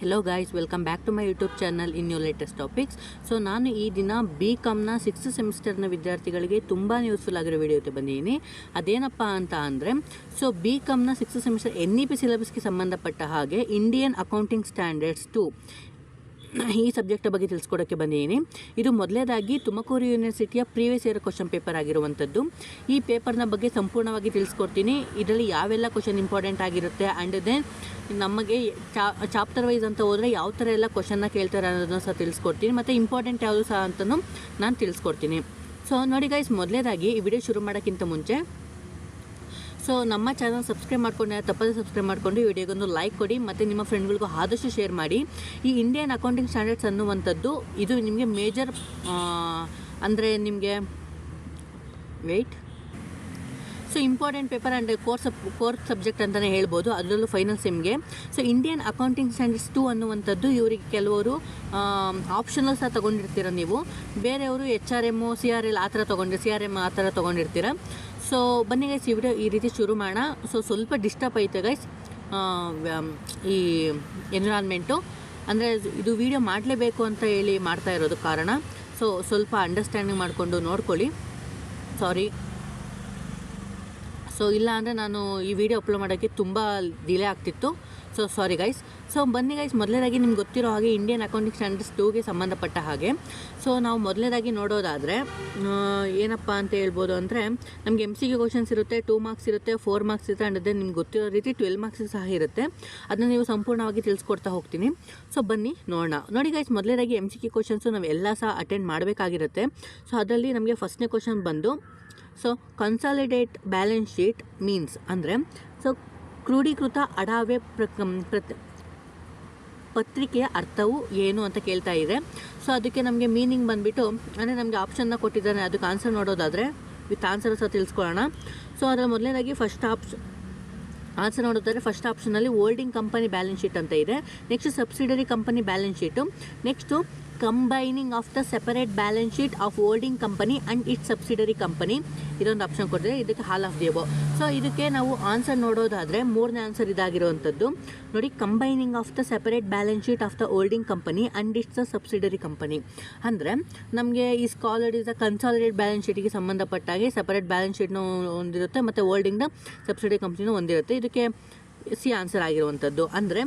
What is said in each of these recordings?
Hello guys, welcome back to my YouTube channel in new latest topics. So ನಾನು ಈ ದಿನ BComನ 6th ಸೆಮಿಸ್ಟರ್ನ ವಿದ್ಯಾರ್ಥಿಗಳಿಗೆ ತುಂಬಾ ಯೂಸ್ಫುಲ್ ಆಗಿರೋ ವಿಡಿಯೋ ಬಂದಿದ್ದೀನಿ. ಅದೇನಪ್ಪ ಅಂತ ಅಂದರೆ, ಸೊ BComನ 6th ಸೆಮಿಸ್ಟರ್ NEP ಸಿಲೆಬಸ್ಗೆ ಸಂಬಂಧಪಟ್ಟ ಹಾಗೆ ಇಂಡಿಯನ್ ಅಕೌಂಟಿಂಗ್ ಸ್ಟ್ಯಾಂಡರ್ಡ್ಸ್ 2 ಈ ಸಬ್ಜೆಕ್ಟ್ ಬಗ್ಗೆ ತಿಳಿಸ್ಕೊಡೋಕ್ಕೆ ಬಂದಿದ್ದೀನಿ. ಇದು ಮೊದಲೇದಾಗಿ ತುಮಕೂರು ಯೂನಿವರ್ಸಿಟಿಯ ಪ್ರೀವಿಯಸ್ ಇಯರ್ ಕ್ವಶನ್ ಪೇಪರ್ ಆಗಿರುವಂಥದ್ದು. ಈ ಪೇಪರ್ನ ಬಗ್ಗೆ ಸಂಪೂರ್ಣವಾಗಿ ತಿಳಿಸ್ಕೊಡ್ತೀನಿ. ಇದರಲ್ಲಿ ಯಾವೆಲ್ಲ ಕ್ವಶನ್ ಇಂಪಾರ್ಟೆಂಟ್ ಆಗಿರುತ್ತೆ ಆ್ಯಂಡ್ ದೆನ್ ನಮಗೆ ಚಾಪ್ಟರ್ ವೈಸ್ ಅಂತ ಹೋದರೆ ಯಾವ ಥರ ಎಲ್ಲ ಕ್ವಶನ್ನ ಕೇಳ್ತಾರೆ ಅನ್ನೋದನ್ನು ಸಹ ತಿಳಿಸ್ಕೊಡ್ತೀನಿ, ಮತ್ತು ಇಂಪಾರ್ಟೆಂಟ್ ಯಾವುದು ಸಹ ಅಂತಲೂ ನಾನು ತಿಳಿಸ್ಕೊಡ್ತೀನಿ. ಸೊ ನೋಡಿ ಗೈಸ್, ಮೊದಲೇದಾಗಿ ಈ ವಿಡಿಯೋ ಶುರು ಮಾಡೋಕ್ಕಿಂತ ಮುಂಚೆ ಸೊ ನಮ್ಮ ಚಾನಲ್ ಸಬ್ಸ್ಕ್ರೈಬ್ ಮಾಡ್ಕೊಂಡು ತಪ್ಪದೇ ಸಬ್ಸ್ಕ್ರೈಬ್ ಮಾಡಿಕೊಂಡು ಈ ವಿಡಿಯೋಗೊಂದು ಲೈಕ್ ಕೊಡಿ ಮತ್ತು ನಿಮ್ಮ ಫ್ರೆಂಡ್ಗಳಿಗೂ ಆದಷ್ಟು ಶೇರ್ ಮಾಡಿ. ಈ ಇಂಡಿಯನ್ ಅಕೌಂಟಿಂಗ್ ಸ್ಟ್ಯಾಂಡರ್ಡ್ಸ್ ಅನ್ನುವಂಥದ್ದು ಇದು ನಿಮಗೆ ಮೇಜರ್ ಅಂದರೆ ನಿಮಗೆ so important paper and course subject ಅಂತಲೇ ಹೇಳ್ಬೋದು, ಅದರಲ್ಲೂ ಫೈನಲ್ ಸೆಮ್ಗೆ. ಸೊ ಇಂಡಿಯನ್ ಅಕೌಂಟಿಂಗ್ ಸ್ಟ್ಯಾಂಡರ್ಡ್ಸ್ 2 ಅನ್ನುವಂಥದ್ದು ಇವರಿಗೆ ಕೆಲವರು ಆಪ್ಷನಲ್ ಸಹ ತೊಗೊಂಡಿರ್ತೀರ, ನೀವು ಬೇರೆಯವರು HRM CRL ಆ ಥರ CRM ಆ ಥರ ತೊಗೊಂಡಿರ್ತೀರ. ಸೊ ಬನ್ನಿ ಗೈಸ್, ಈ ವಿಡಿಯೋ ಈ ರೀತಿ ಶುರು ಮಾಡೋಣ. ಸೊ ಸ್ವಲ್ಪ ಡಿಸ್ಟರ್ಬ್ ಐತೆ ಗೈಸ್ ಈ ಎನ್ವಿರಾನ್ಮೆಂಟು, ಅಂದರೆ ಇದು ವಿಡಿಯೋ ಮಾಡಲೇಬೇಕು ಅಂತ ಹೇಳಿ ಮಾಡ್ತಾ ಇರೋದು ಕಾರಣ. ಸೊ ಸ್ವಲ್ಪ ಅಂಡರ್ಸ್ಟ್ಯಾಂಡಿಂಗ್ ಮಾಡಿಕೊಂಡು ನೋಡ್ಕೊಳ್ಳಿ. ಸಾರಿ. ಸೊ ಇಲ್ಲ ಅಂದರೆ ನಾನು ಈ ವಿಡಿಯೋ ಅಪ್ಲೋಡ್ ಮಾಡೋಕ್ಕೆ ತುಂಬ ಡಿಲೇ ಆಗ್ತಿತ್ತು. So sorry guys. ಸೊ ಬನ್ನಿ ಗೈಸ್, ಮೊದಲನೇದಾಗಿ ನಿಮ್ಗೆ ಗೊತ್ತಿರೋ ಹಾಗೆ ಇಂಡಿಯನ್ ಅಕೌಂಟಿಂಗ್ ಸ್ಟ್ಯಾಂಡರ್ಡ್ಸ್ 2ಗೆ ಸಂಬಂಧಪಟ್ಟ ಹಾಗೆ ಸೊ ನಾವು ಮೊದಲನೇದಾಗಿ ನೋಡೋದಾದರೆ ಏನಪ್ಪ ಅಂತ ಹೇಳ್ಬೋದು ಅಂದರೆ, ನಮಗೆ MCQ ಕ್ವಶನ್ಸ್ ಇರುತ್ತೆ, 2 ಮಾರ್ಕ್ಸ್ ಇರುತ್ತೆ, 4 ಮಾರ್ಕ್ಸ್ ಇರುತ್ತೆ, ಆ್ಯಂಡ್ ಅದೇ ನಿಮ್ಗೆ ಗೊತ್ತಿರೋ ರೀತಿ 12 ಮಾರ್ಕ್ಸ್ ಸಹ ಇರುತ್ತೆ. ಅದನ್ನು ನೀವು ಸಂಪೂರ್ಣವಾಗಿ ತಿಳಿಸ್ಕೊಡ್ತಾ ಹೋಗ್ತೀನಿ. ಸೊ ಬನ್ನಿ ನೋಡೋಣ. ನೋಡಿ ಗೈಸ್, ಮೊದಲನೇದಾಗಿ MCQ ಕ್ವಶನ್ಸು ನಾವು ಎಲ್ಲ ಸಹ ಅಟೆಂಡ್ ಮಾಡಬೇಕಾಗಿರುತ್ತೆ. ಸೊ ಅದರಲ್ಲಿ ನಮಗೆ ಫಸ್ಟ್ನೇ ಕ್ವಶನ್ ಬಂದು, so consolidate balance sheet means ಅಂದರೆ, ಸೊ ಕ್ರೋಢೀಕೃತ ಅಡಾವೆ ಪತ್ರಿಕೆಯ ಅರ್ಥವು ಏನು ಅಂತ ಕೇಳ್ತಾ ಇದೆ. ಸೊ ಅದಕ್ಕೆ ನಮಗೆ ಮೀನಿಂಗ್ ಬಂದುಬಿಟ್ಟು, ಅಂದರೆ ನಮಗೆ ಆಪ್ಷನ್ನ ಕೊಟ್ಟಿದ್ದಾನೆ, ಅದಕ್ಕೆ ಆನ್ಸರ್ ನೋಡೋದಾದರೆ ವಿತ್ ಆನ್ಸರ್ ಸಹ ತಿಳ್ಸ್ಕೊಳ್ಳೋಣ. ಸೊ ಅದರ ಮೊದಲನೇದಾಗಿ ಆನ್ಸರ್ ನೋಡೋದಾದರೆ ಫಸ್ಟ್ ಆಪ್ಷನಲ್ಲಿ ಹೋಲ್ಡಿಂಗ್ ಕಂಪನಿ ಬ್ಯಾಲೆನ್ಸ್ ಶೀಟ್ ಅಂತ ಇದೆ. Next subsidiary company balance sheet. Next combining of the separate balance sheet of holding company and its subsidiary company, ಇದೊಂದು ಆಪ್ಷನ್ ಕೊಟ್ಟಿದೆ. ಇದಕ್ಕೆ all of the above. So ಇದಕ್ಕೆ ನಾವು answer ನೋಡೋದಾದರೆ ಮೂರನೇ ಆನ್ಸರ್ ಇದಾಗಿರುವಂಥದ್ದು ನೋಡಿ, combining of the separate balance sheet of the holding company and its the subsidiary company. ಅಂದರೆ ನಮಗೆ ಈ scholar is the consolidate balance ಶೀಟಿಗೆ ಸಂಬಂಧಪಟ್ಟಾಗೆ separate balance ಶೀಟ್ನೂ ಹೊಂದಿರುತ್ತೆ ಮತ್ತು ಹೋಲ್ಡಿಂಗ್ನ ಸಬ್ಸಿಡರಿ ಕಂಪನಿನೂ ಹೊಂದಿರುತ್ತೆ. ಇದಕ್ಕೆ ಸಿ ಆನ್ಸರ್ ಆಗಿರುವಂಥದ್ದು. ಅಂದರೆ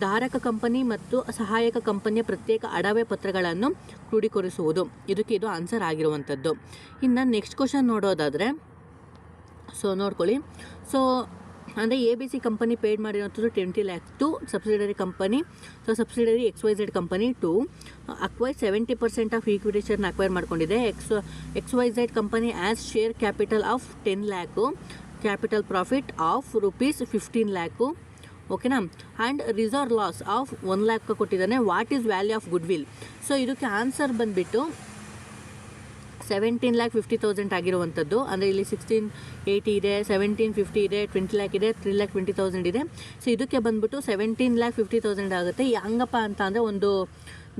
ಧಾರಕ ಕಂಪನಿ ಮತ್ತು ಸಹಾಯಕ ಕಂಪನಿಯ ಪ್ರತ್ಯೇಕ ಅಡವೆ ಪತ್ರಗಳನ್ನು ಕ್ರೋಢೀಕರಿಸುವುದು, ಇದಕ್ಕೆ ಇದು ಆನ್ಸರ್ ಆಗಿರುವಂಥದ್ದು. ಇನ್ನು ನೆಕ್ಸ್ಟ್ ಕ್ವಶನ್ ನೋಡೋದಾದರೆ, ಸೊ ನೋಡ್ಕೊಳ್ಳಿ. ಸೊ ಅಂದರೆ ABC ಕಂಪನಿ ಪೇಡ್ ಮಾಡಿರೋಂಥದ್ದು 20 lakhs to subsidiary company. So subsidiary XYZ company to acquire 70% of equity ಶೇರ್ನ ಅಕ್ವೈರ್ ಮಾಡ್ಕೊಂಡಿದೆ. XYZ company as share capital of 10 lakh, capital profit of ₹15 lakh. ಓಕೆನಾ. And reserve loss of 1 lakh ಕೊಟ್ಟಿದ್ದಾನೆ. What is value of goodwill? So ಇದಕ್ಕೆ answer ಬಂದುಬಿಟ್ಟು 17,50,000 ಆಗಿರುವಂಥದ್ದು. ಅಂದರೆ ಇಲ್ಲಿ 1680 ಇದೆ, 1750 ಇದೆ, 20 lakh ಇದೆ, 3,20,000 ಇದೆ. ಸೊ ಇದಕ್ಕೆ ಬಂದುಬಿಟ್ಟು 17,50,000 ಆಗುತ್ತೆ. ಹಂಗಪ್ಪ ಅಂತ ಅಂದರೆ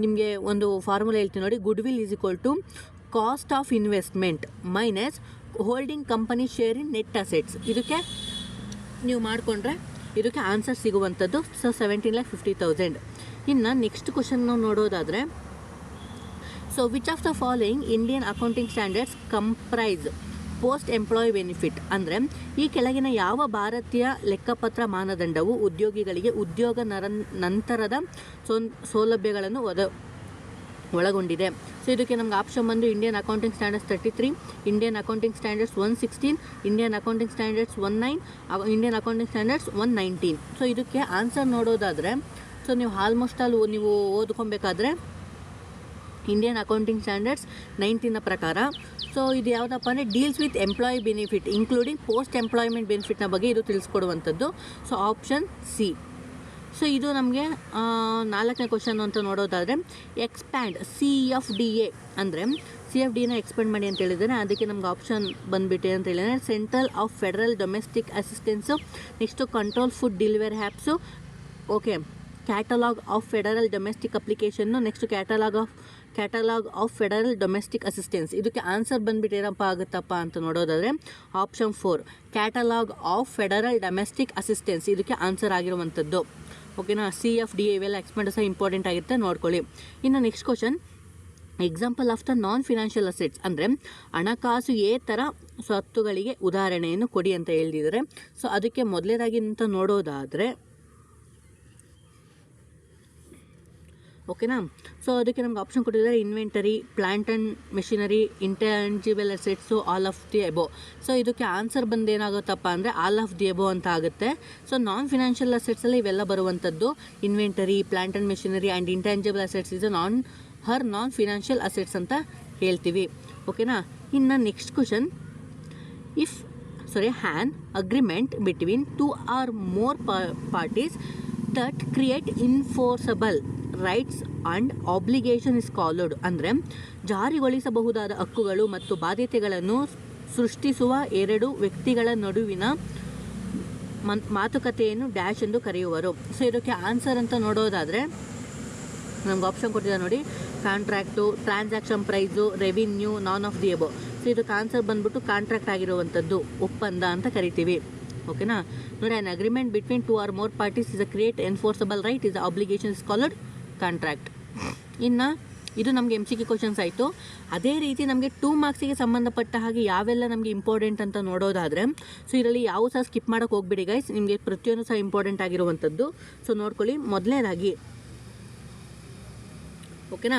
ನಿಮಗೆ ಒಂದು ಫಾರ್ಮುಲಾ ಹೇಳ್ತೀನಿ ನೋಡಿ. Goodwill is equal to cost of investment minus holding company share in net assets. ಇದಕ್ಕೆ ನೀವು ಮಾಡಿಕೊಂಡ್ರೆ ಇದಕ್ಕೆ ಆನ್ಸರ್ ಸಿಗುವಂಥದ್ದು. ಸೊ 17,50,000. ಇನ್ನು ನೆಕ್ಸ್ಟ್ ಕ್ವಶನ್ ನಾವು ನೋಡೋದಾದರೆ, so which of the following Indian accounting standards comprise post employee benefit? ಅಂದರೆ ಈ ಕೆಳಗಿನ ಯಾವ ಭಾರತೀಯ ಲೆಕ್ಕಪತ್ರ ಮಾನದಂಡವು ಉದ್ಯೋಗಿಗಳಿಗೆ ಉದ್ಯೋಗ ನಂತರದ ಸೌಲಭ್ಯಗಳನ್ನು ಒಳಗೊಂಡಿದೆ? ಸೊ ಇದಕ್ಕೆ ನಮ್ಗೆ ಆಪ್ಷನ್ ಬಂದು Indian accounting standards 33, Indian accounting standards 116, Indian accounting standards 19, Indian accounting standards 119. So ಇದಕ್ಕೆ ಆನ್ಸರ್ ನೋಡೋದಾದರೆ, ಸೊ ನೀವು ಆಲ್ಮೋಸ್ಟ್ ನೀವು ಓದ್ಕೊಬೇಕಾದ್ರೆ ಇಂಡಿಯನ್ ಅಕೌಂಟಿಂಗ್ ಸ್ಟ್ಯಾಂಡರ್ಡ್ಸ್ 19ನ ಪ್ರಕಾರ ಸೊ ಇದು ಯಾವುದಪ್ಪ ಅಂದರೆ deals with employee benefit including post employment ಬೆನಿಫಿಟ್ನ ಬಗ್ಗೆ ಇದು ತಿಳಿಸ್ಕೊಡುವಂಥದ್ದು. So option C. ಸೊ ಇದು ನಮಗೆ 4ನೇ ಕ್ವಶನ್ ಅಂತ ನೋಡೋದಾದರೆ, ಎಕ್ಸ್ಪ್ಯಾಂಡ್ CFDA ಅಂದರೆ CFDನ ಎಕ್ಸ್ಪ್ಯಾಂಡ್ ಮಾಡಿ ಅಂತ ಹೇಳಿದರೆ, ಅದಕ್ಕೆ ನಮ್ಗೆ ಆಪ್ಷನ್ ಬಂದುಬಿಟ್ಟು ಅಂತ ಹೇಳಿದರೆ central of federal domestic assistance. Next control food delivery apps. Okay. Catalogue of federal domestic application. Next catalogue of federal domestic assistance. ಇದಕ್ಕೆ ಆನ್ಸರ್ ಬಂದುಬಿಟ್ಟು ಏನಪ್ಪ ಆಗುತ್ತಪ್ಪ ಅಂತ ನೋಡೋದಾದರೆ option 4 catalogue of federal domestic assistance ಇದಕ್ಕೆ ಆನ್ಸರ್ ಆಗಿರುವಂಥದ್ದು. ಓಕೆನಾ. CFD ಇವೆಲ್ಲ ಎಕ್ಸ್ಪೆಂಡಿಸ್ important ಆಗಿರುತ್ತೆ, ನೋಡ್ಕೊಳ್ಳಿ. ಇನ್ನು next question, example of the non financial assets ಅಂದರೆ ಹಣಕಾಸುಯೇತರ ಸ್ವತ್ತುಗಳಿಗೆ ಉದಾಹರಣೆಯನ್ನು ಕೊಡಿ ಅಂತ ಹೇಳಿದ್ದಾರೆ. ಸೊ ಅದಕ್ಕೆ ಮೊದಲನೇದಾಗಿ ಅಂತ ನೋಡೋದಾದರೆ ಓಕೆನಾ. ಸೊ ಅದಕ್ಕೆ ನಮ್ಗೆ ಆಪ್ಷನ್ ಕೊಟ್ಟಿದ್ದಾರೆ inventory, plant and machinery, intangible assets, all of the above. So ಇದಕ್ಕೆ ಆನ್ಸರ್ ಬಂದು ಏನಾಗುತ್ತಪ್ಪ ಅಂದರೆ ಆಲ್ ಆಫ್ ದಿ ಎಬೋ ಅಂತ ಆಗುತ್ತೆ. ಸೊ ನಾನ್ ಫಿನಾನ್ಷಿಯಲ್ ಅಸೆಟ್ಸಲ್ಲಿ ಇವೆಲ್ಲ ಬರುವಂಥದ್ದು inventory, plant and machinery and intangible assets ಇದು ನಾನ್ ಫಿನಾನ್ಷಿಯಲ್ ಅಸೆಟ್ಸ್ ಅಂತ ಹೇಳ್ತೀವಿ. ಓಕೆನಾ. ಇನ್ನು next question, an agreement between two or more parties that create enforceable rights and obligation is called ಅಂದರೆ ಜಾರಿಗೊಳಿಸಬಹುದಾದ ಹಕ್ಕುಗಳು ಮತ್ತು ಬಾಧ್ಯತೆಗಳನ್ನು ಸೃಷ್ಟಿಸುವ ಎರಡು ವ್ಯಕ್ತಿಗಳ ನಡುವಿನ ಮಾತುಕತೆಯನ್ನು ಡ್ಯಾಶ್ ಎಂದು ಕರೆಯುವರು. ಸೊ ಇದಕ್ಕೆ ಆನ್ಸರ್ ಅಂತ ನೋಡೋದಾದರೆ ನಮ್ಗೆ ಆಪ್ಷನ್ ಕೊಟ್ಟಿದ್ದಾರೆ ನೋಡಿ, contract, transaction price, revenue, none of the above. So ಇದಕ್ಕೆ ಆನ್ಸರ್ ಬಂದ್ಬಿಟ್ಟು ಕಾಂಟ್ರಾಕ್ಟ್ ಆಗಿರುವಂಥದ್ದು, ಒಪ್ಪಂದ ಅಂತ ಕರಿತೀವಿ. ಓಕೆನಾ. ನೋಡಿ, an agreement between two or more parties is a create enforceable right is obligation is called contract. ಇನ್ನು ಇದು ನಮಗೆ MCQ ಕ್ವಶನ್ಸ್ ಆಯಿತು. ಅದೇ ರೀತಿ ನಮಗೆ 2 ಮಾರ್ಕ್ಸಿಗೆ ಸಂಬಂಧಪಟ್ಟ ಹಾಗೆ ಯಾವೆಲ್ಲ ನಮಗೆ ಇಂಪಾರ್ಟೆಂಟ್ ಅಂತ ನೋಡೋದಾದರೆ, ಸೊ ಇದರಲ್ಲಿ ಯಾವ ಸಹ ಸ್ಕಿಪ್ ಮಾಡೋಕ್ಕೆ ಹೋಗ್ಬಿಡಿ ಗೈಸ್, ನಿಮಗೆ ಪ್ರತಿಯೊಂದು ಸಹ ಇಂಪಾರ್ಟೆಂಟ್ ಆಗಿರುವಂಥದ್ದು. ಸೊ ನೋಡ್ಕೊಳ್ಳಿ. ಮೊದಲನೇದಾಗಿ ಓಕೆನಾ,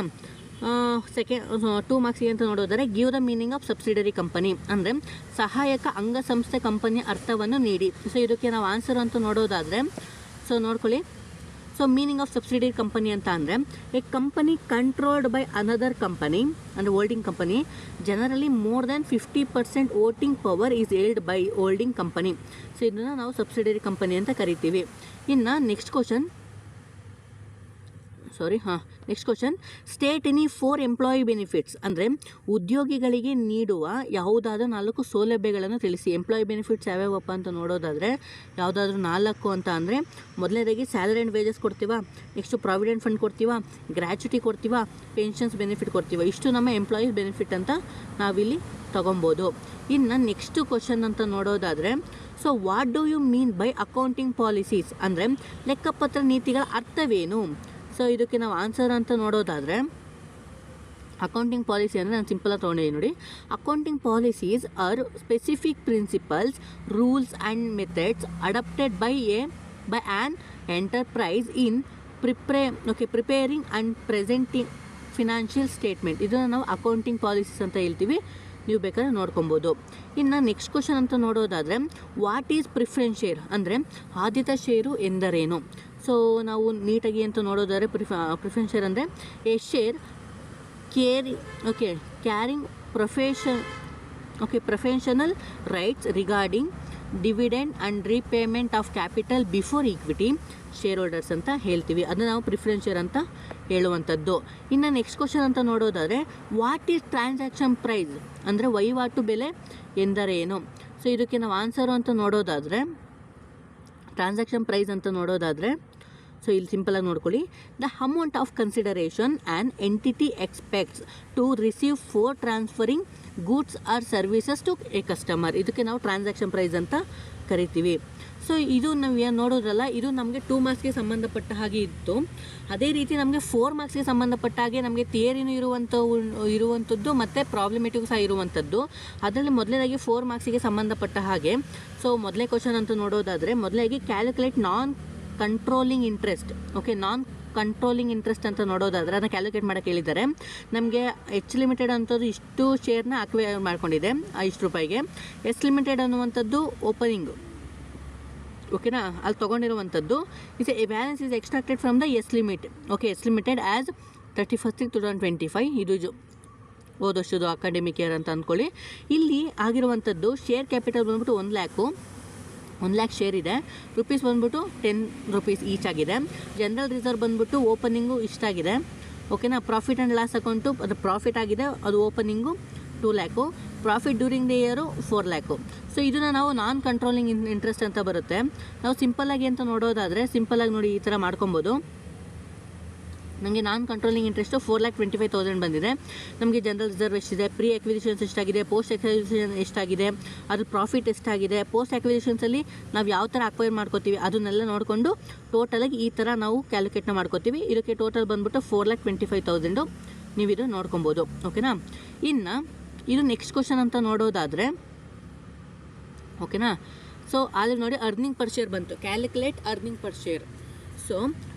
2 ಮಾರ್ಕ್ಸಿಗೆ ಅಂತ ನೋಡೋದಾದರೆ give the meaning of subsidiary company ಅಂದರೆ ಸಹಾಯಕ ಅಂಗಸಂಸ್ಥೆ ಕಂಪನಿಯ ಅರ್ಥವನ್ನು ನೀಡಿ. ಸೊ ಇದಕ್ಕೆ ನಾವು ಆನ್ಸರ್ ಅಂತ ನೋಡೋದಾದರೆ, ಸೊ ನೋಡ್ಕೊಳ್ಳಿ. So meaning of subsidiary company ಅಂತ ಅಂದರೆ a company controlled by another company ಅಂದರೆ holding company, generally more than 50% voting power is held by holding company. So ಇದನ್ನು ನಾವು ಸಬ್ಸಿಡರಿ ಕಂಪನಿ ಅಂತ ಕರಿತೀವಿ. ಇನ್ನು next question, state any 4 employee benefits ಅಂದರೆ ಉದ್ಯೋಗಿಗಳಿಗೆ ನೀಡುವ ಯಾವುದಾದ್ರೂ 4 ಸೌಲಭ್ಯಗಳನ್ನು ತಿಳಿಸಿ. ಎಂಪ್ಲಾಯಿ ಬೆನಿಫಿಟ್ಸ್ ಯಾವ್ಯಾವಪ್ಪ ಅಂತ ನೋಡೋದಾದರೆ ಯಾವುದಾದ್ರೂ 4 ಅಂತ ಅಂದರೆ ಮೊದಲನೇದಾಗಿ ಸ್ಯಾಲರಿ ಆ್ಯಂಡ್ ವೇಜಸ್ ಕೊಡ್ತೀವ, ನೆಕ್ಸ್ಟು ಪ್ರಾವಿಡೆಂಟ್ ಫಂಡ್ ಕೊಡ್ತೀವ, ಗ್ರ್ಯಾಚ್ಯುಟಿ ಕೊಡ್ತೀವ, ಪೆನ್ಷನ್ಸ್ ಬೆನಿಫಿಟ್ ಕೊಡ್ತೀವ. ಇಷ್ಟು ನಮ್ಮ ಎಂಪ್ಲಾಯೀಸ್ ಬೆನಿಫಿಟ್ ಅಂತ ನಾವಿಲ್ಲಿ ತೊಗೊಬೋದು. ಇನ್ನು ನೆಕ್ಸ್ಟ್ ಕ್ವಶನ್ ಅಂತ ನೋಡೋದಾದರೆ, so what do you mean by accounting policies ಅಂದರೆ ಲೆಕ್ಕಪತ್ರ ನೀತಿಗಳ ಅರ್ಥವೇನು? ಸೊ ಇದಕ್ಕೆ ನಾವು ಆನ್ಸರ್ ಅಂತ ನೋಡೋದಾದರೆ ಅಕೌಂಟಿಂಗ್ ಪಾಲಿಸಿ ಅಂದರೆ ನಾನು ಸಿಂಪಲಾಗಿ ತೊಗೊಂಡಿದ್ದೀನಿ ನೋಡಿ. Accounting policies are specific principles, rules and methods adopted by an enterprise in preparing and presenting financial statement. ಇದನ್ನು ನಾವು ಅಕೌಂಟಿಂಗ್ ಪಾಲಿಸೀಸ್ ಅಂತ ಹೇಳ್ತೀವಿ, ನೀವು ಬೇಕಾದ್ರೆ ನೋಡ್ಕೊಬೋದು. ಇನ್ನು ನೆಕ್ಸ್ಟ್ ಕ್ವಶನ್ ಅಂತ ನೋಡೋದಾದರೆ ವಾಟ್ ಈಸ್ ಪ್ರಿಫರೆನ್ಸ್ ಶೇರ್ ಅಂದರೆ ಆದ್ಯತಾ ಷೇರು ಎಂದರೇನು? ಸೊ ನಾವು ನೀಟಾಗಿ ಅಂತ ನೋಡೋದಾದರೆ ಪ್ರಿಫರೆನ್ಸ್ ಶೇರ್ ಅಂದರೆ a share carrying professional rights regarding dividend and repayment of capital before equity shareholders ಅಂತ ಹೇಳ್ತೀವಿ. ಅದನ್ನು ನಾವು ಪ್ರಿಫರೆನ್ಸ್ ಶೇರ್ ಅಂತ ಹೇಳುವಂಥದ್ದು. ಇನ್ನು ನೆಕ್ಸ್ಟ್ ಕ್ವಶನ್ ಅಂತ ನೋಡೋದಾದರೆ ವಾಟ್ ಈಸ್ ಟ್ರಾನ್ಸಾಕ್ಷನ್ ಪ್ರೈಸ್ ಅಂದರೆ ವಹಿವಾಟು ಬೆಲೆ ಎಂದರೇನು? ಸೊ ಇದಕ್ಕೆ ನಾವು ಆನ್ಸರು ಅಂತ ನೋಡೋದಾದರೆ ಟ್ರಾನ್ಸಾಕ್ಷನ್ ಪ್ರೈಸ್ ಅಂತ ನೋಡೋದಾದರೆ, ಸೊ ಇಲ್ಲಿ ಸಿಂಪಲಾಗಿ ನೋಡ್ಕೊಳ್ಳಿ, the amount of consideration an entity expects to receive for transferring goods or services to a customer. ಇದಕ್ಕೆ ನಾವು ಟ್ರಾನ್ಸಾಕ್ಷನ್ ಪ್ರೈಸ್ ಅಂತ ಕರಿತೀವಿ. ಸೊ ಇದು ನಾವು ಏನು ನೋಡೋದ್ರಲ್ಲ, ಇದು ನಮಗೆ 2 ಮಾರ್ಕ್ಸ್ಗೆ ಸಂಬಂಧಪಟ್ಟ ಹಾಗೆ ಇತ್ತು. ಅದೇ ರೀತಿ ನಮಗೆ 4 ಮಾರ್ಕ್ಸ್ಗೆ ಸಂಬಂಧಪಟ್ಟ ಹಾಗೆ ನಮಗೆ ಥಿಯರಿನೂ ಇರುವಂಥದ್ದು ಮತ್ತು ಪ್ರಾಬ್ಲಮೆಟಿಕ್ ಸಹ ಇರುವಂಥದ್ದು. ಅದರಲ್ಲಿ ಮೊದಲನೇದಾಗಿ 4 ಮಾರ್ಕ್ಸಿಗೆ ಸಂಬಂಧಪಟ್ಟ ಹಾಗೆ, ಸೊ ಮೊದಲನೇ ಕ್ವಶನ್ ಅಂತ ನೋಡೋದಾದರೆ ಮೊದಲಾಗಿ ಕ್ಯಾಲ್ಕುಲೇಟ್ ನಾನ್ ಕಂಟ್ರೋಲಿಂಗ್ ಇಂಟ್ರೆಸ್ಟ್. ನಾನ್ ಕಂಟ್ರೋಲಿಂಗ್ ಇಂಟ್ರೆಸ್ಟ್ ಅಂತ ನೋಡೋದಾದರೆ ಅದನ್ನು ಕ್ಯಾಲ್ಕುಲೇಟ್ ಮಾಡೋಕ್ಕೆ ಹೇಳಿದ್ದಾರೆ. ನಮಗೆ ಎಚ್ ಲಿಮಿಟೆಡ್ ಅಂಥದ್ದು ಇಷ್ಟು ಶೇರ್ನ ಅಕ್ವೈರ್ ಮಾಡ್ಕೊಂಡಿದೆ ಇಷ್ಟು ರೂಪಾಯಿಗೆ. ಎಸ್ ಲಿಮಿಟೆಡ್ ಅನ್ನುವಂಥದ್ದು ಓಪನಿಂಗು, ಓಕೆನಾ, ಅಲ್ಲಿ ತೊಗೊಂಡಿರುವಂಥದ್ದು. A balance is extracted from the S limit. S limited as 31/2025. ಇದು ಹೋದಷ್ಟದು ಅಕಾಡೆಮಿಕ್ ಇಯರ್ ಅಂತ ಅಂದ್ಕೊಳ್ಳಿ. ಇಲ್ಲಿ ಆಗಿರುವಂಥದ್ದು ಶೇರ್ ಕ್ಯಾಪಿಟಲ್ ಬಂದ್ಬಿಟ್ಟು 1 ಲ್ಯಾಕ್ ಶೇರ್ ಇದೆ. ರುಪೀಸ್ ಬಂದ್ಬಿಟ್ಟು 10 ರೂಪೀಸ್ ಈಚ್ ಆಗಿದೆ. ಜನರಲ್ ರಿಸರ್ವ್ ಬಂದ್ಬಿಟ್ಟು ಓಪನಿಂಗು ಇಷ್ಟಾಗಿದೆ. ಓಕೆನಾ. ಪ್ರಾಫಿಟ್ ಆ್ಯಂಡ್ ಲಾಸ್ ಅಕೌಂಟು ಅದು ಪ್ರಾಫಿಟ್ ಆಗಿದೆ, ಅದು opening 2 lakh. Profit during the year 4 lakh. So ಇದನ್ನು ನಾವು ನಾನ್ ಕಂಟ್ರೋಲಿಂಗ್ ಇಂಟ್ರೆಸ್ಟ್ ಅಂತ ಬರುತ್ತೆ. ನಾವು ಸಿಂಪಲ್ಲಾಗಿ ಅಂತ ನೋಡೋದಾದರೆ ಸಿಂಪಲ್ಲಾಗಿ ನೋಡಿ ಈ ಥರ ಮಾಡ್ಕೊಬೋದು. ನನಗೆ ನಾನ್ ಕಂಟ್ರೋಲಿಂಗ್ ಇಂಟ್ರೆಸ್ಟು 4,25,000 ಬಂದಿದೆ. ನಮಗೆ ಜನರಲ್ ರಿಸರ್ವ್ ಎಷ್ಟಿದೆ, ಪ್ರೀ ಅಕ್ವಿಸಿಷನ್ಸ್ ಎಷ್ಟಾಗಿದೆ, ಪೋಸ್ಟ್ ಅಕ್ವಿಸಿಷನ್ ಎಷ್ಟಾಗಿದೆ, ಅದ್ರ ಪ್ರಾಫಿಟ್ ಎಷ್ಟಾಗಿದೆ, ಪೋಸ್ಟ್ ಅಕ್ವಿಸಿಷನ್ಸಲ್ಲಿ ನಾವು ಯಾವ ಥರ ಅಕ್ವೈರ್ ಮಾಡ್ಕೋತೀವಿ ಅದನ್ನೆಲ್ಲ ನೋಡಿಕೊಂಡು ಟೋಟಲಾಗಿ ಈ ಥರ ನಾವು ಕ್ಯಾಲ್ಕುಲೇಟ್ನ ಮಾಡ್ಕೋತೀವಿ. ಇದಕ್ಕೆ ಟೋಟಲ್ ಬಂದ್ಬಿಟ್ಟು 4,25,000 ನೀವು ಇದು ನೋಡ್ಕೊಬೋದು. ಓಕೆನಾ. ಇನ್ನು ಇದು ನೆಕ್ಸ್ಟ್ ಕ್ವಶನ್ ಅಂತ ನೋಡೋದಾದರೆ, ಓಕೆನಾ. ಸೊ ಅಲ್ಲಿ ನೋಡಿ ಅರ್ನಿಂಗ್ ಪರ್ ಶೇರ್ ಬಂತು, calculate earning per share. So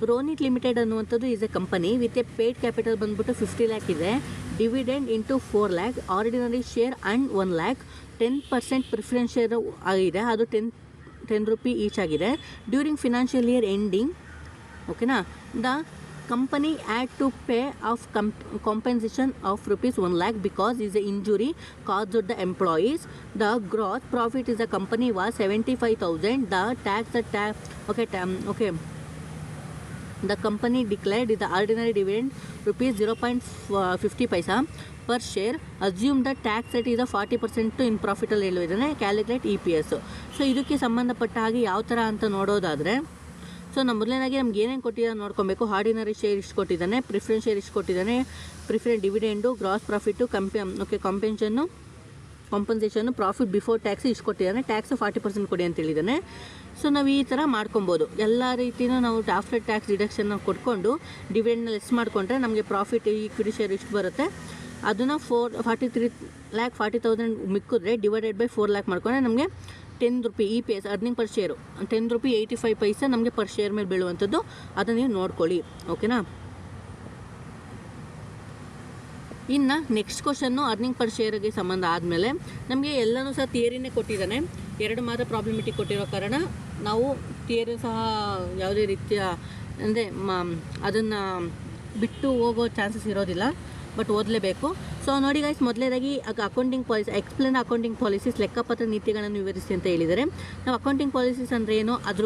Ronit limited ಅನ್ನುವಂಥದ್ದು is a company with a paid capital ಬಂದ್ಬಿಟ್ಟು 50 lakh ಇದೆ, dividend into 4 lakh, ordinary share and 1 lakh, 10% preference share ಆಗಿದೆ, ಅದು 10 ರೂಪಿ ಈಚ್ ಆಗಿದೆ. ಡ್ಯೂರಿಂಗ್ ಫಿನಾನ್ಷಿಯಲ್ ಇಯರ್ ಎಂಡಿಂಗ್, ಓಕೆನಾ, the company had to pay of compensation of rupees 1 lakh because is a injury caused to the employees. The gross profit is the company was 75,000. The the company declared the ordinary dividend rupees 0.50 paisa per share. Assume the tax rate is 40% in profit ಅಲ್ಲಿ ಹೇಳಿದ್ದಾನೆ. Calculate EPS. So ಇದಕ್ಕೆ ಸಂಬಂಧಪಟ್ಟ ಹಾಗೆ ಯಾವ ಥರ ಅಂತ ನೋಡೋದಾದರೆ, so ನಮ್ಮ ಮೊದಲನೇದಾಗಿ ನಮ್ಗೆ ಏನೇನು ಕೊಟ್ಟಿದ್ದಾನೆ ನೋಡ್ಕೊಬೇಕು. ಆರ್ಡಿನರಿ ಶೇರ್ ಇಷ್ಟು ಕೊಟ್ಟಿದ್ದಾನೆ, ಪ್ರಿಫರೆನ್ಸ್ ಶೇರ್ ಇಷ್ಟು ಕೊಟ್ಟಿದ್ದಾನೆ, preference dividend, gross profit, compensation, profit before tax ಇಷ್ಟು ಕೊಟ್ಟಿದ್ದಾನೆ, ಟ್ಯಾಕ್ಸ್ 40% ಕೊಡಿ ಅಂತ ಹೇಳಿದ್ದಾನೆ. ಸೊ ನಾವು ಈ ಥರ ಮಾಡ್ಕೊಬೋದು. ಎಲ್ಲ ರೀತಿಯೂ ನಾವು ಆಫ್ಟರ್ ಟ್ಯಾಕ್ಸ್ ಡಿಡಕ್ಷನ್ನ ಕೊಟ್ಕೊಂಡು ಡಿವಿಡೆಂಡ್ನ ಲೆಸ್ ಮಾಡಿಕೊಂಡ್ರೆ ನಮಗೆ ಪ್ರಾಫಿಟ್ ಈಕ್ವಿಟಿ ಶೇರ್ ಇಷ್ಟು ಬರುತ್ತೆ. ಅದನ್ನು 43,40,000 ಮಿಕ್ಕಿದ್ರೆ ಡಿವೈಡೆಡ್ ಬೈ 4 lakh ಮಾಡ್ಕೊಂಡ್ರೆ ನಮಗೆ 10 rupee EPS earning per share 10 rupee 85 ಪೈಸೆ ನಮಗೆ ಪರ್ ಶೇರ್ ಮೇಲೆ ಬೀಳುವಂಥದ್ದು. ಅದನ್ನು ನೀವು ನೋಡ್ಕೊಳ್ಳಿ. ಓಕೆನಾ. ಇನ್ನು ನೆಕ್ಸ್ಟ್ ಕ್ವಶನ್ನು ಅರ್ನಿಂಗ್ ಪರ್ ಶೇರ್ಗೆ ಸಂಬಂಧ ಆದಮೇಲೆ ನಮಗೆ ಎಲ್ಲನೂ ಸಹ ಥಿಯರಿನೇ ಕೊಟ್ಟಿದ್ದಾನೆ. 2 ಮಾತ್ರ ಪ್ರಾಬ್ಲಮೆಟಿಕ್ ಕೊಟ್ಟಿರೋ ಕಾರಣ ನಾವು ಥಿಯರಿ ಸಹ ಯಾವುದೇ ರೀತಿಯ ಅಂದರೆ ಅದನ್ನು ಬಿಟ್ಟು ಹೋಗೋ ಚಾನ್ಸಸ್ ಇರೋದಿಲ್ಲ, ಬಟ್ ಓದಲೇಬೇಕು. ಸೊ ನೋಡಿ ಗೈಸ್, ಮೊದಲೇದಾಗಿ accounting policy, explain accounting policies, ಲೆಕ್ಕಪತ್ರ ನೀತಿಗಳನ್ನು ವಿವರಿಸಿ ಅಂತ ಹೇಳಿದರೆ, ನಾವು ಅಕೌಂಟಿಂಗ್ ಪಾಲಿಸೀಸ್ ಅಂದರೆ ಏನು, ಅದ್ರ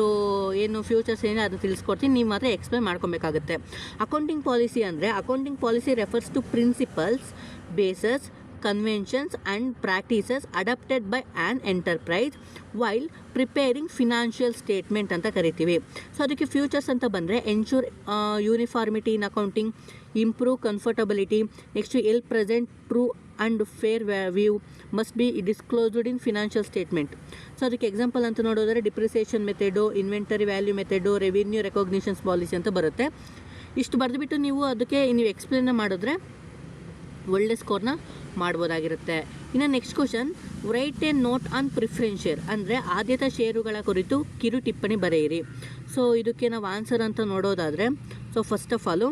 ಏನು ಫ್ಯೂಚರ್ಸ್ ಏನು ಅದು ತಿಳಿಸ್ಕೊಡ್ತೀನಿ, ನೀವು ಮಾತ್ರ ಎಕ್ಸ್ಪ್ಲೇನ್ ಮಾಡ್ಕೊಬೇಕಾಗುತ್ತೆ. ಅಕೌಂಟಿಂಗ್ ಪಾಲಿಸಿ ಅಂದರೆ, accounting policy refers to principles, bases, conventions and practices adopted by an enterprise while preparing financial statement ಅಂತ ಕರಿತೀವಿ. ಸೊ ಅದಕ್ಕೆ ಫ್ಯೂಚರ್ಸ್ ಅಂತ ಬಂದರೆ ensure uniformity in accounting, improve comfortability, next L present true and fair view must be disclosed in financial statement. So ಅದಕ್ಕೆ example ಅಂತ ನೋಡೋದಾದ್ರೆ depreciation method, inventory value method, revenue recognitions policy ಅಂತ ಬರುತ್ತೆ. ಇಷ್ಟು ಬರೆದುಬಿಟ್ಟು ನೀವು ಅದಕ್ಕೆ ನೀವು ಎಕ್ಸ್ಪ್ಲೇನ್ ಮಾಡಿದ್ರೆ ಒಳ್ಳೆ ಸ್ಕೋರ್ನ ಮಾಡ್ಬೋದಾಗಿರುತ್ತೆ. ಇನ್ನು next question, right A note on preference share ಅಂದರೆ ಆದ್ಯತಾ ಷೇರುಗಳ ಕುರಿತು ಕಿರು ಟಿಪ್ಪಣಿ ಬರೆಯಿರಿ. ಸೊ ಇದಕ್ಕೆ ನಾವು ಆನ್ಸರ್ ಅಂತ ನೋಡೋದಾದರೆ, so first of all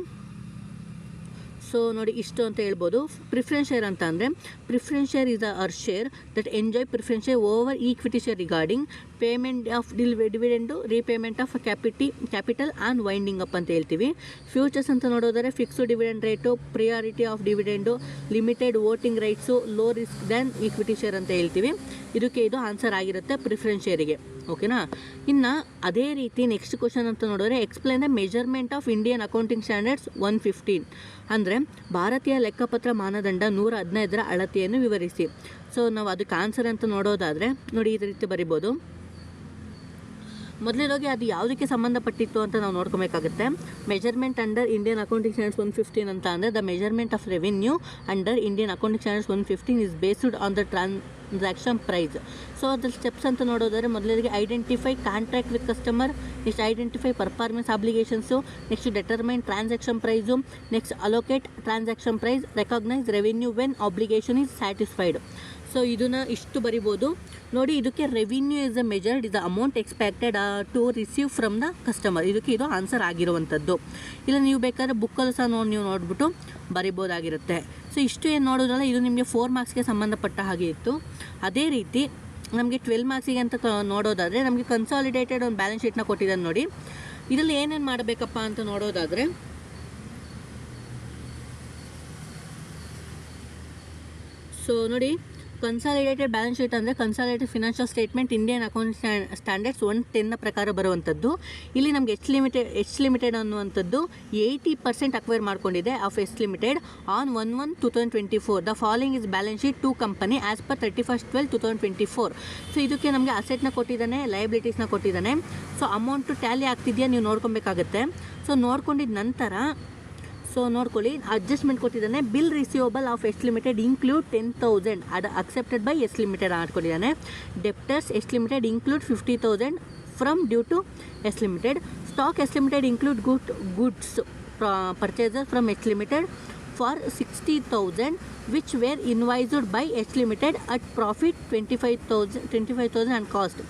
so ನೋಡಿ ಇಷ್ಟು ಅಂತ ಹೇಳ್ಬೋದು. ಪ್ರಿಫರೆನ್ಸ್ ಶೇರ್ ಅಂತ ಅಂದರೆ preference share is a share that enjoy preference share over equity share regarding payment of dividend, repayment of capital and winding up ಅಂತ ಹೇಳ್ತೀವಿ. ಫ್ಯೂಚರ್ಸ್ ಅಂತ ನೋಡೋದಾದರೆ fixed dividend rate, priority of dividend, limited voting rights, low risk than equity share ಅಂತ ಹೇಳ್ತೀವಿ. ಇದಕ್ಕೆ ಇದು answer ಆಗಿರುತ್ತೆ preference ಶೇರಿಗೆ. ಓಕೆನಾ. ಇನ್ನು ಅದೇ ರೀತಿ ನೆಕ್ಸ್ಟ್ ಕ್ವಶನ್ ಅಂತ ನೋಡಿದ್ರೆ, explain the measurement of Indian accounting standards 115 ಅಂದರೆ ಭಾರತೀಯ ಲೆಕ್ಕಪತ್ರ ಮಾನದಂಡ 115ರ ಅಳತೆಯನ್ನು ವಿವರಿಸಿ. ಸೊ ನಾವು ಅದಕ್ಕೆ ಆನ್ಸರ್ ಅಂತ ನೋಡೋದಾದರೆ ನೋಡಿ ಈ ರೀತಿ ಬರಿಬೋದು. ಮೊದಲನೇದಾಗಿ ಅದು ಯಾವುದಕ್ಕೆ ಸಂಬಂಧಪಟ್ಟಿತ್ತು ಅಂತ ನಾವು ನೋಡ್ಕೊಬೇಕಾಗುತ್ತೆ. Measurement under Indian accounting standards 115 ಅಂತ ಅಂದರೆ the measurement of revenue under Indian accounting standards 115 is based on the transaction price. So ಅದ್ರ ಸ್ಟೆಪ್ಸ್ ಅಂತ ನೋಡೋದಾದರೆ ಮೊದಲಿಗೆ identify contract with customer, next identify performance obligations, next determine transaction price, next allocate transaction price, recognise revenue when obligation is satisfied. So ಇದನ್ನು ಇಷ್ಟು ಬರಿಬೋದು. ನೋಡಿ ಇದಕ್ಕೆ revenue is a measured is the amount expected to receive from the customer. ಇದಕ್ಕೆ ಇದು answer ಆಗಿರುವಂಥದ್ದು. ಇಲ್ಲ ನೀವು ಬೇಕಾದ್ರೆ ಬುಕ್ಕಲ್ಲೂ ಸಹ ನೀವು ನೋಡಿಬಿಟ್ಟು ಬರಿಬೋದಾಗಿರುತ್ತೆ. ಸೊ ಇಷ್ಟು ಏನು ನೋಡೋದ್ರಲ್ಲ, ಇದು ನಿಮಗೆ 4 ಮಾರ್ಕ್ಸ್ಗೆ ಸಂಬಂಧಪಟ್ಟ ಹಾಗೆ ಇತ್ತು. ಅದೇ ರೀತಿ ನಮಗೆ 12 ಮಾರ್ಕ್ಸಿಗೆ ಅಂತ ನೋಡೋದಾದರೆ ನಮಗೆ ಕನ್ಸಾಲಿಡೇಟೆಡ್ ಒಂದು ಬ್ಯಾಲೆನ್ಸ್ ಶೀಟ್ನ ಕೊಟ್ಟಿದ್ದಾನೆ ನೋಡಿ. ಇದರಲ್ಲಿ ಏನೇನು ಮಾಡಬೇಕಪ್ಪ ಅಂತ ನೋಡೋದಾದರೆ, ಸೊ ನೋಡಿ ಕನ್ಸಾಲಿಡೇಟೆಡ್ ಬ್ಯಾಲೆನ್ಸ್ ಶೀಟ್ ಅಂದರೆ consolidated financial statement Indian account standards 110ನ ಪ್ರಕಾರ ಬರುವಂಥದ್ದು. ಇಲ್ಲಿ ನಮಗೆ ಎಚ್ ಲಿಮಿಟೆಡ್ ಅನ್ನುವಂಥದ್ದು 80% ಅಕ್ವೈರ್ ಮಾಡ್ಕೊಂಡಿದೆ of H limited on 1/1/2024. The following is balance sheet to company as per 31/12/2024. So ಇದಕ್ಕೆ ನಮಗೆ ಅಸೆಟ್ನ ಕೊಟ್ಟಿದ್ದಾನೆ, ಲಯಬಿಲಿಟೀಸ್ನ ಕೊಟ್ಟಿದ್ದಾನೆ. ಸೊ ಅಮೌಂಟು ಟ್ಯಾಲಿ ಆಗ್ತಿದೆಯಾ ನೀವು ನೋಡ್ಕೊಬೇಕಾಗತ್ತೆ. ಸೊ ನೋಡ್ಕೊಂಡಿದ್ದ ನಂತರ ಸೊ ನೋಡ್ಕೊಳ್ಳಿ, ಅಡ್ಜಸ್ಟ್ಮೆಂಟ್ ಕೊಟ್ಟಿದ್ದಾನೆ. Bill receivable of S limited include 10,000 ಅದು ಅಕ್ಸೆಪ್ಟೆಡ್ ಬೈ ಎಸ್ ಲಿಮಿಟೆಡ್ ಹಾಕೊಂಡಿದ್ದಾನೆ. Debtors S limited include 50,000 from due to S limited. Stock S limited include goods purchases from S limited for 60,000 which were invoiced by S Limited at profit 25,000 and cost.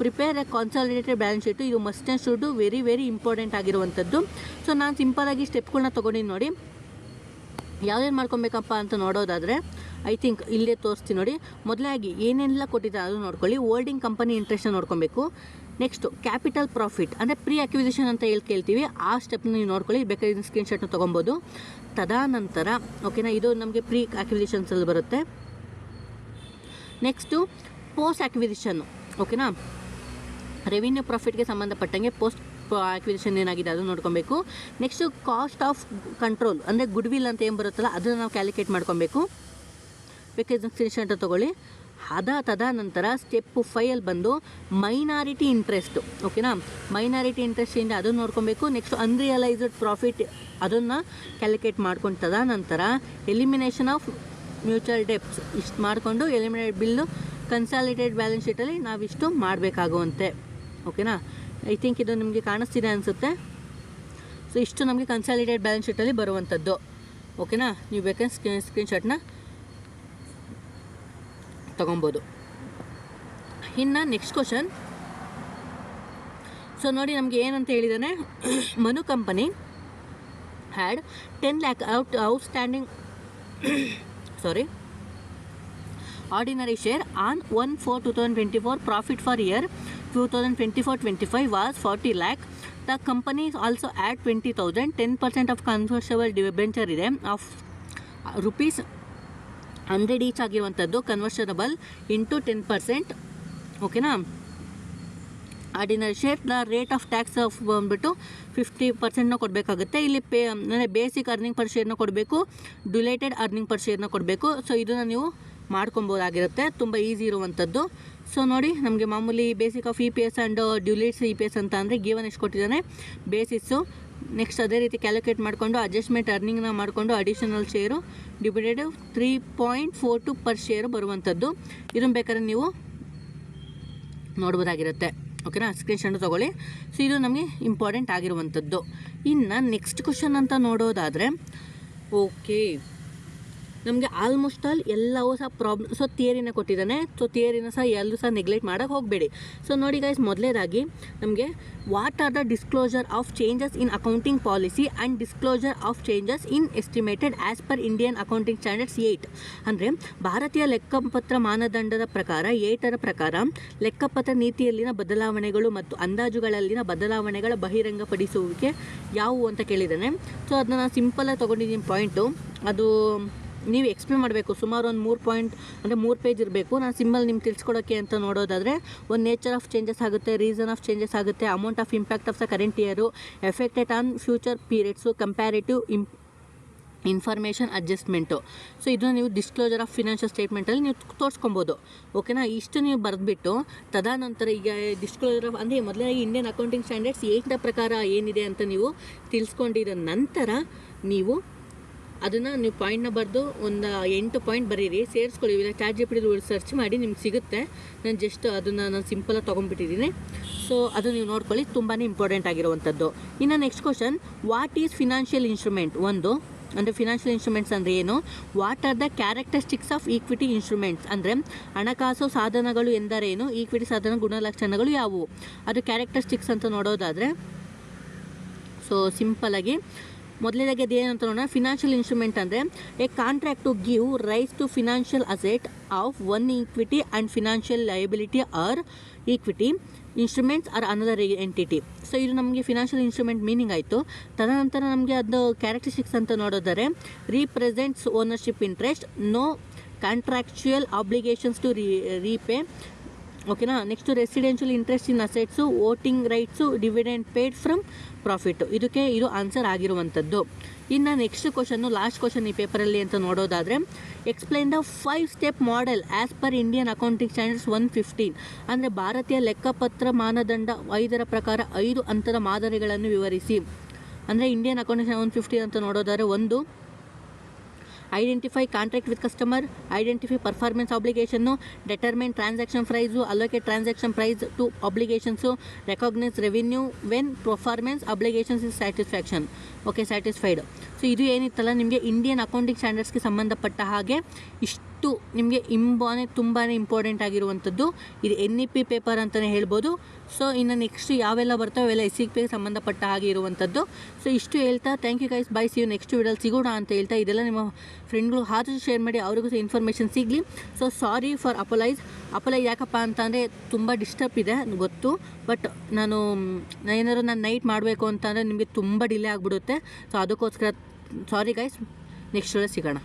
Prepare a consolidated balance sheet. ಇದು must and should very very important ಆಗಿರುವಂಥದ್ದು. So ನಾನು ಸಿಂಪಲಾಗಿ ಸ್ಟೆಪ್ಗಳನ್ನ ತೊಗೊಂಡಿನಿ ನೋಡಿ. ಯಾವ್ದೇನು ಮಾಡ್ಕೊಬೇಕಪ್ಪ ಅಂತ ನೋಡೋದಾದರೆ I think ಇಲ್ಲೇ ತೋರಿಸ್ತೀನಿ ನೋಡಿ. ಮೊದಲಾಗಿ ಏನೆಲ್ಲ ಕೊಟ್ಟಿದ್ದಾರೆ ಅದು ನೋಡ್ಕೊಳ್ಳಿ. ಹೋಲ್ಡಿಂಗ್ ಕಂಪನಿ ಇಂಟ್ರೆಸ್ಟ್ನ ನೋಡ್ಕೊಬೇಕು. ನೆಕ್ಸ್ಟು ಕ್ಯಾಪಿಟಲ್ ಪ್ರಾಫಿಟ್ ಅಂದರೆ ಪ್ರೀ ಅಕ್ವಿಸಿಷನ್ ಅಂತ ಕೇಳ್ತೀವಿ, ಆ ಸ್ಟೆಪ್ನ ನೀವು ನೋಡ್ಕೊಳ್ಳಿ. ಬೇಕಾದ್ರೆ ಸ್ಕ್ರೀನ್ಶಾಟ್ನ ತೊಗೊಬೋದು. ತದನಂತರ ಓಕೆನಾ, ಇದು ನಮಗೆ ಪ್ರೀ ಅಕ್ವಿಸಿಷನ್ಸಲ್ಲಿ ಬರುತ್ತೆ. ನೆಕ್ಸ್ಟು ಪೋಸ್ಟ್ ಅಕ್ವಿಸಿಷನ್ನು ಓಕೆನಾ, ರೆವಿನ್ಯೂ ಪ್ರಾಫಿಟ್ಗೆ ಸಂಬಂಧಪಟ್ಟಂಗೆ ಪೋಸ್ಟ್ ಅಕ್ವಿಸಿಷನ್ ಏನಾಗಿದೆ ಅದು ನೋಡ್ಕೊಬೇಕು. ನೆಕ್ಸ್ಟು ಕಾಸ್ಟ್ ಆಫ್ ಕಂಟ್ರೋಲ್ ಅಂದರೆ ಗುಡ್ ವಿಲ್ ಅಂತ ಏನು ಬರುತ್ತಲ್ಲ ಅದನ್ನು ನಾವು ಕ್ಯಾಲ್ಕುಲೇಟ್ ಮಾಡ್ಕೊಬೇಕು. ಬೇಕಾದ್ರೆ ಸ್ಕ್ರೀನ್ಶಾಟ್ ತೊಗೊಳ್ಳಿ. ತದನಂತರ ಸ್ಟೆಪ್ 5 ಬಂದು ಮೈನಾರಿಟಿ ಇಂಟ್ರೆಸ್ಟು ಓಕೆನಾ, ಮೈನಾರಿಟಿ ಇಂಟ್ರೆಸ್ಟಿಂದ ಅದನ್ನು ನೋಡ್ಕೊಬೇಕು. ನೆಕ್ಸ್ಟ್ ಅನ್ರಿಯಲೈಸ್ಡ್ ಪ್ರಾಫಿಟ್ ಅದನ್ನು ಕ್ಯಾಲ್ಕುಲೇಟ್ ಮಾಡ್ಕೊಂಡು ತದನಂತರ ಎಲಿಮಿನೇಷನ್ ಆಫ್ ಮ್ಯೂಚುವಲ್ ಡೆಪ್ಸ್ ಇಷ್ಟು ಮಾಡಿಕೊಂಡು ಎಲಿಮಿನೇಟ್ ಬಿಲ್ಲು ಕನ್ಸಾಲಿಡೇಟೆಡ್ ಬ್ಯಾಲೆನ್ಸ್ ಶೀಟಲ್ಲಿ ನಾವಿಷ್ಟು ಮಾಡಬೇಕಾಗುವಂತೆ ಓಕೆನಾ. ಐ ಥಿಂಕ್ ಇದು ನಿಮಗೆ ಕಾಣಿಸ್ತಿದೆ ಅನಿಸುತ್ತೆ. ಸೊ ಇಷ್ಟು ನಮಗೆ ಕನ್ಸಾಲಿಡೇಟೆಡ್ ಬ್ಯಾಲೆನ್ಸ್ ಶೀಟಲ್ಲಿ ಬರುವಂಥದ್ದು ಓಕೆನಾ. ನೀವು ಬೇಕಾದ್ರೆ ಸ್ಕ್ರೀನ್ಶಾಟ್ನ ತೊಗೊಬೋದು. ಇನ್ನು ನೆಕ್ಸ್ಟ್ ಕ್ವಶನ್. ಸೊ ನೋಡಿ ನಮಗೆ ಏನಂತ ಹೇಳಿದ್ದಾನೆ, Manu company had 10 lakh outstanding ordinary share on 1/4/2024. Profit for year 2024-25 was 40 lakh. The company also add 20,000. 10% of convertible debenture ಇದೆ ಆಫ್ rupees 100 ಈಚ್ ಆಗಿರುವಂಥದ್ದು ಕನ್ವರ್ಷನಬಲ್ ಇಂಟು 10% ಓಕೆನಾ. Ordinary share the rate of tax of ಬಂದುಬಿಟ್ಟು 50% ಕೊಡಬೇಕಾಗುತ್ತೆ. ಇಲ್ಲಿ ಅಂದರೆ ಬೇಸಿಕ್ ಅರ್ನಿಂಗ್ ಪರ್ ಶೇರ್ನ ಕೊಡಬೇಕು, deleted earning per ಶೇರ್ನ ಕೊಡಬೇಕು. So ಇದನ್ನು ನೀವು ಮಾಡ್ಕೊಬೋದಾಗಿರುತ್ತೆ, ತುಂಬ ಈಸಿ ಇರುವಂಥದ್ದು. ಸೊ ನೋಡಿ ನಮಗೆ ಮಾಮೂಲಿ basic of E P S and diluted E P S ಅಂತ ಅಂದರೆ ಗಿವನ್ ಎಷ್ಟು ಕೊಟ್ಟಿದ್ದಾನೆ ಬೇಸಿಸ್ಸು. ನೆಕ್ಸ್ಟ್ ಅದೇ ರೀತಿ ಕ್ಯಾಲ್ಕುಲೇಟ್ ಮಾಡಿಕೊಂಡು ಅಡ್ಜಸ್ಟ್ಮೆಂಟ್ ಅರ್ನಿಂಗ್ನ ಮಾಡಿಕೊಂಡು additional share divided 3.42 per share ಬರುವಂಥದ್ದು. ಇದನ್ನು ಬೇಕಾದ್ರೆ ನೀವು ನೋಡ್ಬೋದಾಗಿರುತ್ತೆ ಓಕೆನಾ. ಸ್ಕ್ರೀನ್ಶಾಟ್ ತೊಗೊಳ್ಳಿ. ಸೊ ಇದು ನಮಗೆ ಇಂಪಾರ್ಟೆಂಟ್ ಆಗಿರುವಂಥದ್ದು. ಇನ್ನು ನೆಕ್ಸ್ಟ್ ಕ್ವಶನ್ ಅಂತ ನೋಡೋದಾದರೆ ಓಕೆ, ನಮಗೆ ಆಲ್ಮೋಸ್ಟ್ ಆಲ್ ಎಲ್ಲವೂ ಸಹ ಪ್ರಾಬ್ಲಮ್. ಸೊ ಥಿಯರಿನ ಕೊಟ್ಟಿದ್ದಾನೆ. ಸೊ ಥಿಯರಿನ ಸಹ ಎಲ್ಲೂ ಸಹ ನೆಗ್ಲೆಕ್ಟ್ ಮಾಡೋಕ್ಕೆ ಹೋಗಬೇಡಿ. ಸೊ ನೋಡಿ ಗೈಸ್, ಮೊದಲೇದಾಗಿ ನಮಗೆ what are the disclosure of changes in accounting policy and disclosure of changes in estimated as per Indian accounting standards 8 ಅಂದರೆ ಭಾರತೀಯ ಲೆಕ್ಕಪತ್ರ ಮಾನದಂಡದ ಪ್ರಕಾರ 8ರ ಪ್ರಕಾರ ಲೆಕ್ಕಪತ್ರ ನೀತಿಯಲ್ಲಿನ ಬದಲಾವಣೆಗಳು ಮತ್ತು ಅಂದಾಜುಗಳಲ್ಲಿನ ಬದಲಾವಣೆಗಳ ಬಹಿರಂಗಪಡಿಸುವಿಕೆ ಯಾವುವು ಅಂತ ಕೇಳಿದ್ದಾನೆ. ಸೊ ಅದನ್ನ ನಾನು ಸಿಂಪಲಾಗಿ ತೊಗೊಂಡಿದ್ದೀನಿ ಪಾಯಿಂಟು. ಅದು ನೀವು ಎಕ್ಸ್ಪ್ಲೇನ್ ಮಾಡಬೇಕು. ಸುಮಾರು ಒಂದು 3 ಪಾಯಿಂಟ್ ಅಂದರೆ 3 ಪೇಜ್ ಇರಬೇಕು. ನಾನು ಸಿಂಪಲ್ ನಿಮ್ಗೆ ತಿಳ್ಸ್ಕೊಡೋಕ್ಕೆ ಅಂತ ನೋಡೋದಾದರೆ ಒಂದು ನೇಚರ್ ಆಫ್ ಚೇಂಜಸ್ ಆಗುತ್ತೆ, ರೀಸನ್ ಆಫ್ ಚೇಂಜಸ್ ಆಗುತ್ತೆ, amount of impact of the current year, affected on future periods, comparative information adjustment. So ಇದನ್ನು ನೀವು ಡಿಸ್ಕ್ಲೋಜರ್ ಆಫ್ ಫಿನಾನ್ಷಿಯಲ್ ಸ್ಟೇಟ್ಮೆಂಟಲ್ಲಿ ನೀವು ತೋರಿಸ್ಕೊಬೋದು ಓಕೆನಾ. ಇಷ್ಟು ನೀವು ಬರೆದ್ಬಿಟ್ಟು ತದನಂತರ ಈಗ ಡಿಸ್ಕ್ಲೋಜರ್ ಆಫ್ ಅಂದರೆ ಮೊದಲಾಗಿ ಇಂಡಿಯನ್ ಅಕೌಂಟಿಂಗ್ ಸ್ಟ್ಯಾಂಡರ್ಡ್ಸ್ 8ರ ಪ್ರಕಾರ ಏನಿದೆ ಅಂತ ನೀವು ತಿಳ್ಸ್ಕೊಂಡಿದ ನಂತರ ನೀವು ಅದನ್ನು ನೀವು ಪಾಯಿಂಟ್ನ ಬರೆದು ಒಂದು 8 ಪಾಯಿಂಟ್ ಬರೀರಿ, ಸೇರಿಸ್ಕೊಳ್ಳಿ. ಇಲ್ಲ ಚಾಟ್ ಜಿಪಿಟಿ ಸರ್ಚ್ ಮಾಡಿ ನಿಮ್ಗೆ ಸಿಗುತ್ತೆ. ನಾನು ಜಸ್ಟ್ ಅದನ್ನು ನಾನು ಸಿಂಪಲಾಗಿ ತೊಗೊಂಡ್ಬಿಟ್ಟಿದ್ದೀನಿ. ಸೊ ಅದು ನೀವು ನೋಡ್ಕೊಳ್ಳಿ, ತುಂಬಾ ಇಂಪಾರ್ಟೆಂಟ್ ಆಗಿರುವಂಥದ್ದು. ಇನ್ನು next question, what is financial instrument? ಒಂದು ಅಂದರೆ ಫಿನಾನ್ಷಿಯಲ್ ಇನ್ಸ್ಟ್ರೂಮೆಂಟ್ಸ್ ಅಂದರೆ ಏನು? What are the characteristics of equity instruments ಅಂದರೆ ಹಣಕಾಸು ಸಾಧನಗಳು ಎಂದರೇನು? ಈಕ್ವಿಟಿ ಸಾಧನ ಗುಣಲಕ್ಷಣಗಳು ಯಾವುವು? ಅದು ಕ್ಯಾರೆಕ್ಟರಿಸ್ಟಿಕ್ಸ್ ಅಂತ ನೋಡೋದಾದರೆ ಸೊ ಸಿಂಪಲಾಗಿ ಮೊದಲನೇದಾಗಿ ಅದೇನು ಅಂತ ನೋಡೋಣ. ಫಿನಾನ್ಷಿಯಲ್ ಇನ್ಸ್ಟ್ರೂಮೆಂಟ್ ಅಂದರೆ a contract to give rise to financial asset of one equity and financial liability or equity instruments or another entity. So ಇದು ನಮಗೆ ಫಿನಾನ್ಷಿಯಲ್ ಇನ್ಸ್ಟ್ರೂಮೆಂಟ್ ಮೀನಿಂಗ್ ಆಯಿತು. ತದನಂತರ ನಮಗೆ ಅದು ಕ್ಯಾರೆಕ್ಟರಿಸ್ಟಿಕ್ಸ್ ಅಂತ ನೋಡೋದಾದರೆ represents ownership interest, no contractual obligations to repay ಓಕೆನಾ. Next residential interest in assets, voting rights, dividend paid from profit. ಇದಕ್ಕೆ ಇದು ಆನ್ಸರ್ ಆಗಿರುವಂಥದ್ದು. ಇನ್ನು ನೆಕ್ಸ್ಟ್ ಕ್ವಶನ್ನು ಲಾಸ್ಟ್ ಕ್ವಶನ್ ಈ ಪೇಪರಲ್ಲಿ ಅಂತ ನೋಡೋದಾದರೆ explain the 5 step model as per Indian accounting standards 115 ಅಂದರೆ ಭಾರತೀಯ ಲೆಕ್ಕಪತ್ರ ಮಾನದಂಡ 5ರ ಪ್ರಕಾರ 5 ಹಂತದ ಮಾದರಿಗಳನ್ನು ವಿವರಿಸಿ ಅಂದರೆ ಇಂಡಿಯನ್ ಅಕೌಂಟಿಂಗ್ 150 ಅಂತ ನೋಡೋದಾದ್ರೆ, ಒಂದು identify contract with customer, identify performance obligation, determine transaction price, allocate transaction price to obligations, recognise revenue when performance obligations is satisfaction. Okay, satisfied. So ಇದು ಏನಿತ್ತಲ್ಲ ನಿಮಗೆ ಇಂಡಿಯನ್ ಅಕೌಂಟಿಂಗ್ ಸ್ಟ್ಯಾಂಡರ್ಡ್ಸ್ಗೆ ಸಂಬಂಧಪಟ್ಟ ಹಾಗೆ ಇಷ್ಟು ನಿಮಗೆ ತುಂಬಾ ಇಂಪಾರ್ಟೆಂಟ್ ಆಗಿರುವಂಥದ್ದು. ಇದು NEP ಪೇಪರ್ ಅಂತಲೇ ಹೇಳ್ಬೋದು. ಸೊ ಇನ್ನು ನೆಕ್ಸ್ಟ್ ಯಾವೆಲ್ಲ ಬರ್ತವೆ ಅವೆಲ್ಲ SEPಗೆ ಸಂಬಂಧಪಟ್ಟ ಹಾಗೆ ಇರುವಂಥದ್ದು. ಸೊ ಇಷ್ಟು ಹೇಳ್ತಾ thank you guys, bye, see you next ವಿಡಿಯೋಲಿ ಸಿಗೋಣ ಅಂತ ಹೇಳ್ತಾ ಇದೆಲ್ಲ ನಿಮ್ಮ ಫ್ರೆಂಡ್ಗಳು ಆದಷ್ಟು ಶೇರ್ ಮಾಡಿ, ಅವ್ರಿಗೂ ಸಹ ಇನ್ಫಾರ್ಮೇಷನ್ ಸಿಗಲಿ. ಸೊ ಸಾರಿ ಫಾರ್ ಅಪಲೈಸ್ ಯಾಕಪ್ಪ ಅಂತಂದರೆ ತುಂಬ ಡಿಸ್ಟರ್ಬ್ ಇದೆ ಗೊತ್ತು, ಬಟ್ ನಾನು ನೈಟ್ ಮಾಡಬೇಕು ಅಂತಂದರೆ ನಿಮಗೆ ತುಂಬ ಡಿಲೇ ಆಗಿಬಿಡುತ್ತೆ. ಸೊ ಅದಕ್ಕೋಸ್ಕರ ಸಾರಿ ಗೈಸ್, ನೆಕ್ಸ್ಟ್ ವಿಡಿಯೋ ಸಿಗೋಣ.